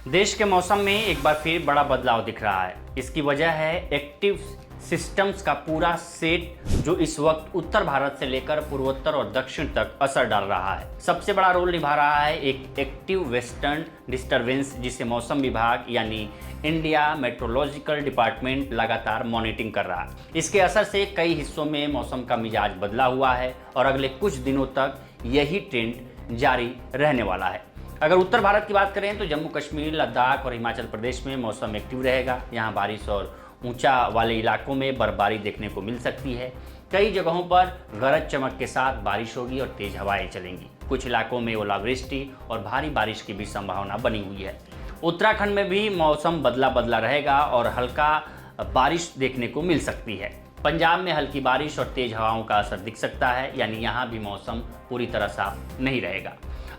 देश के मौसम में एक बार फिर बड़ा बदलाव दिख रहा है। इसकी वजह है एक्टिव सिस्टम्स का पूरा सेट जो इस वक्त उत्तर भारत से लेकर पूर्वोत्तर और दक्षिण तक असर डाल रहा है। सबसे बड़ा रोल निभा रहा है एक एक्टिव वेस्टर्न डिस्टरबेंस जिसे मौसम विभाग यानी इंडिया मेट्रोलॉजिकल डिपार्टमेंट लगातार मॉनिटरिंग कर रहा है। इसके असर से कई हिस्सों में मौसम का मिजाज बदला हुआ है और अगले कुछ दिनों तक यही ट्रेंड जारी रहने वाला है। अगर उत्तर भारत की बात करें तो जम्मू कश्मीर, लद्दाख और हिमाचल प्रदेश में मौसम एक्टिव रहेगा। यहाँ बारिश और ऊंचा वाले इलाकों में बर्फबारी देखने को मिल सकती है। कई जगहों पर गरज चमक के साथ बारिश होगी और तेज हवाएं चलेंगी। कुछ इलाकों में ओलावृष्टि और भारी बारिश की भी संभावना बनी हुई है। उत्तराखंड में भी मौसम बदला बदला रहेगा और हल्का बारिश देखने को मिल सकती है। पंजाब में हल्की बारिश और तेज हवाओं का असर दिख सकता है, यानी यहाँ भी मौसम पूरी तरह साफ नहीं रहेगा।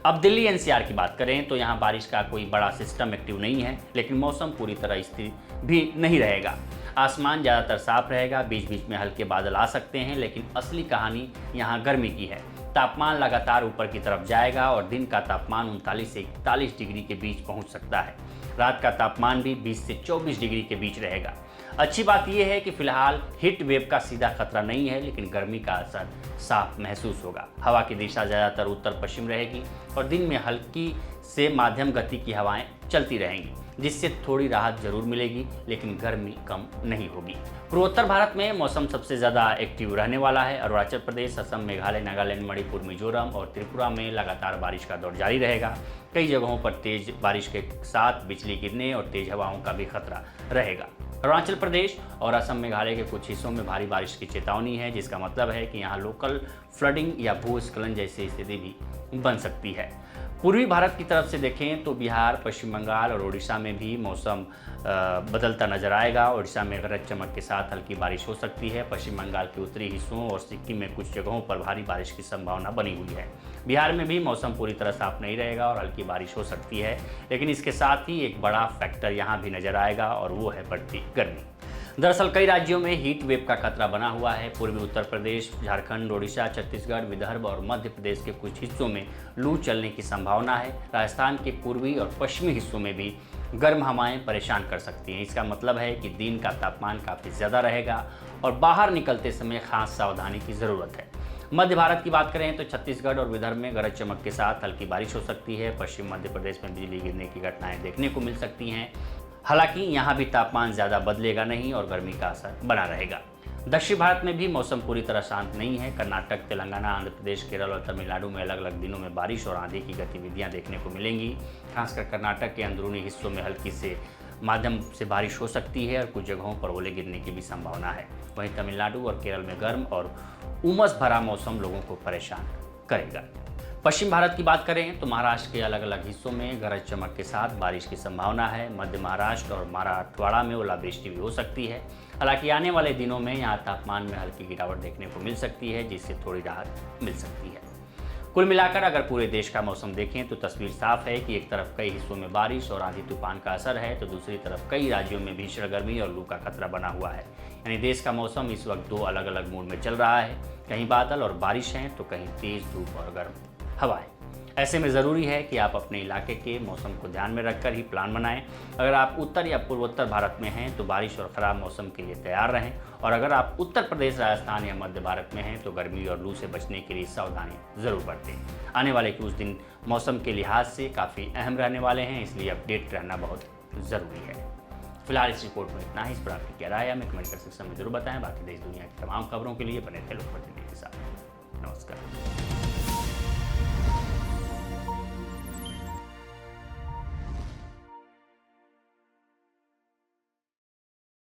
अब दिल्ली एनसीआर की बात करें तो यहाँ बारिश का कोई बड़ा सिस्टम एक्टिव नहीं है, लेकिन मौसम पूरी तरह स्थिर भी नहीं रहेगा। आसमान ज़्यादातर साफ रहेगा, बीच बीच में हल्के बादल आ सकते हैं, लेकिन असली कहानी यहाँ गर्मी की है। तापमान लगातार ऊपर की तरफ जाएगा और दिन का तापमान 39 से 41 डिग्री के बीच पहुँच सकता है। रात का तापमान भी 20 से 24 डिग्री के बीच रहेगा। अच्छी बात यह है कि फिलहाल हीट वेव का सीधा खतरा नहीं है, लेकिन गर्मी का असर साफ महसूस होगा। हवा की दिशा ज़्यादातर उत्तर पश्चिम रहेगी और दिन में हल्की से माध्यम गति की हवाएं चलती रहेंगी, जिससे थोड़ी राहत जरूर मिलेगी, लेकिन गर्मी कम नहीं होगी। पूर्वोत्तर भारत में मौसम सबसे ज़्यादा एक्टिव रहने वाला है। अरुणाचल प्रदेश, असम, मेघालय, नागालैंड, मणिपुर, मिजोरम और त्रिपुरा में लगातार बारिश का दौर जारी रहेगा। कई जगहों पर तेज बारिश के साथ बिजली गिरने और तेज हवाओं का भी खतरा रहेगा। अरुणाचल प्रदेश और असम, मेघालय के कुछ हिस्सों में भारी बारिश की चेतावनी है, जिसका मतलब है कि यहाँ लोकल फ्लडिंग या भूस्खलन जैसी स्थिति भी बन सकती है। पूर्वी भारत की तरफ से देखें तो बिहार, पश्चिम बंगाल और उड़ीसा में भी मौसम बदलता नजर आएगा। उड़ीसा में गरज चमक के साथ हल्की बारिश हो सकती है। पश्चिम बंगाल के उत्तरी हिस्सों और सिक्किम में कुछ जगहों पर भारी बारिश की संभावना बनी हुई है। बिहार में भी मौसम पूरी तरह साफ नहीं रहेगा और हल्की बारिश हो सकती है, लेकिन इसके साथ ही एक बड़ा फैक्टर यहाँ भी नजर आएगा और वो है बढ़ती गर्मी। दरअसल कई राज्यों में हीट वेव का खतरा बना हुआ है। पूर्वी उत्तर प्रदेश, झारखंड, ओडिशा, छत्तीसगढ़, विदर्भ और मध्य प्रदेश के कुछ हिस्सों में लू चलने की संभावना है। राजस्थान के पूर्वी और पश्चिमी हिस्सों में भी गर्म हवाएं परेशान कर सकती हैं। इसका मतलब है कि दिन का तापमान काफ़ी ज़्यादा रहेगा और बाहर निकलते समय खास सावधानी की ज़रूरत है। मध्य भारत की बात करें तो छत्तीसगढ़ और विदर्भ में गरज चमक के साथ हल्की बारिश हो सकती है। पश्चिम मध्य प्रदेश में बिजली गिरने की घटनाएं देखने को मिल सकती हैं। हालांकि यहाँ भी तापमान ज़्यादा बदलेगा नहीं और गर्मी का असर बना रहेगा। दक्षिण भारत में भी मौसम पूरी तरह शांत नहीं है। कर्नाटक, तेलंगाना, आंध्र प्रदेश, केरल और तमिलनाडु में अलग अलग दिनों में बारिश और आंधी की गतिविधियां देखने को मिलेंगी। खासकर कर्नाटक के अंदरूनी हिस्सों में हल्की से माध्यम से बारिश हो सकती है और कुछ जगहों पर ओले गिरने की भी संभावना है। वहीं तमिलनाडु और केरल में गर्म और उमस भरा मौसम लोगों को परेशान करेगा। पश्चिम भारत की बात करें तो महाराष्ट्र के अलग अलग हिस्सों में गरज चमक के साथ बारिश की संभावना है। मध्य महाराष्ट्र और मराठवाड़ा में ओलावृष्टि भी हो सकती है। हालांकि आने वाले दिनों में यहाँ तापमान में हल्की गिरावट देखने को मिल सकती है, जिससे थोड़ी राहत मिल सकती है। कुल मिलाकर अगर पूरे देश का मौसम देखें तो तस्वीर साफ है कि एक तरफ कई हिस्सों में बारिश और आंधी तूफान का असर है, तो दूसरी तरफ कई राज्यों में भीषण गर्मी और लू का खतरा बना हुआ है। यानी देश का मौसम इस वक्त दो अलग अलग मोड में चल रहा है। कहीं बादल और बारिश हैं तो कहीं तेज धूप और गर्म हवाएं। ऐसे में ज़रूरी है कि आप अपने इलाके के मौसम को ध्यान में रखकर ही प्लान बनाएं। अगर आप उत्तर या पूर्वोत्तर भारत में हैं तो बारिश और ख़राब मौसम के लिए तैयार रहें, और अगर आप उत्तर प्रदेश, राजस्थान या मध्य भारत में हैं तो गर्मी और लू से बचने के लिए सावधानी ज़रूर बरतें। आने वाले कुछ दिन मौसम के लिहाज से काफ़ी अहम रहने वाले हैं, इसलिए अपडेट रहना बहुत ज़रूरी है। फिलहाल इस रिपोर्ट में इतना ही। इस पर आपकी क्या राय है हमें कमेंट कर सेक्शन में जरूर बताएं। बाकी देश दुनिया की तमाम खबरों के लिए बने थे लोकप्रतिनिधि के साथ। नमस्कार।